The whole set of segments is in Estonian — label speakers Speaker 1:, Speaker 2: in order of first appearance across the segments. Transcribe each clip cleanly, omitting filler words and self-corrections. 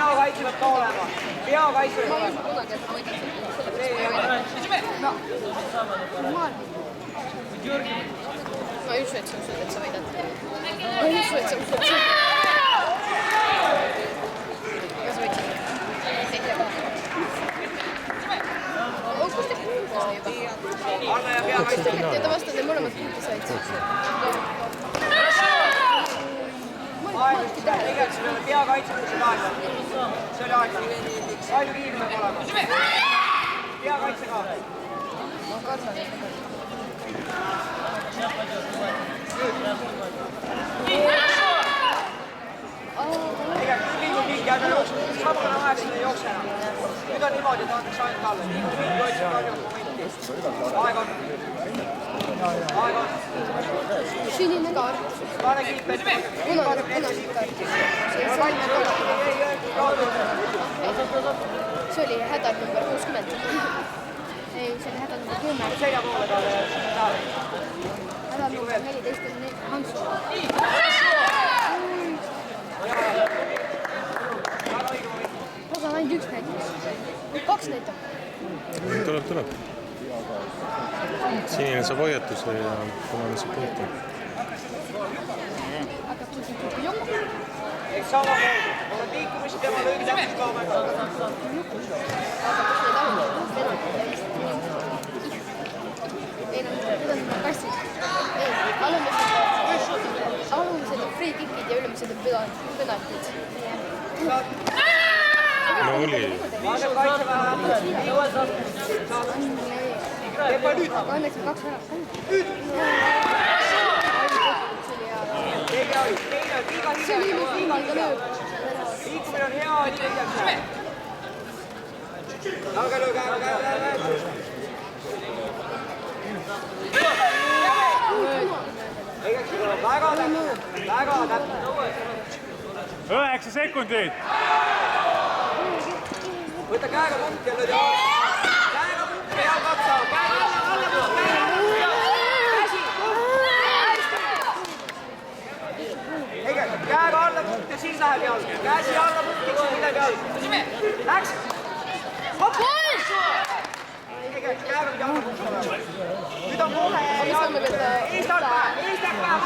Speaker 1: peakaitse peab ka olema. Peakaitse peab olema.
Speaker 2: Ma ei usu, et sa usud, et sa võidad. Ma ei usu, et sa usud, et sa võidad. Kas sa võidsid? Ei tea ka. Kus te kuulda sai juba? Ja ta vastab, et mõlemad kuulda said.
Speaker 1: Aeg, tegelikult peale peakaitsetused aega. See oli aeg. Palju riivi peab olema. Peakaitse ka.
Speaker 2: Ma kardan.
Speaker 1: Tegelikult liigub mingi aega jooksma. Sammuna aeg sinna ei jookse enam. Nüüd on niimoodi, et antakse ainult alla. Liigub mingi otsib karjus momenti. Aeg on. Aeg on.
Speaker 2: Sinine kaart.
Speaker 1: Pane kiip ette.
Speaker 2: Punane kaart. See oli hädal number 60. Ei, see oli hädal number 10.
Speaker 1: Selja poole peale.
Speaker 2: Hädal number 14 on Hansu. Aga on ainult üks näiteks. 2 näitab.
Speaker 3: Tuleb. Sinine saab hoiatuse ja punane saab punkti.
Speaker 1: Eks samamoodi. Oled liikumist tema löögi täpselt ka omega.
Speaker 2: Ei, need on kassid. Ei, alumised on free kickid ja ülemised on penaltid.
Speaker 3: No oli.
Speaker 1: Vaadab kaitsevähe. Tepa nüüd.
Speaker 2: Aga õnneks on 2 ära.
Speaker 1: Nüüd.
Speaker 2: See oli iga lööb.
Speaker 1: Liikumine on hea, nii tehakse. Jalga löö, käe. Väga täpne.
Speaker 4: 9 sekundit.
Speaker 1: Võta käega punkti ja lööd jalga. Käega punkti ja jalga otsa. Käega alla punkti. Käega alla punkti ja siis läheb jalga. Käsi alla punkti, siis midagi jalga. Läks. Hopp! Käega jalga punkti. Nüüd on kohe jalga. Eestart pähe.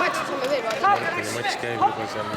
Speaker 2: Matš saame veel vaadata.
Speaker 3: Matš käib juba seal.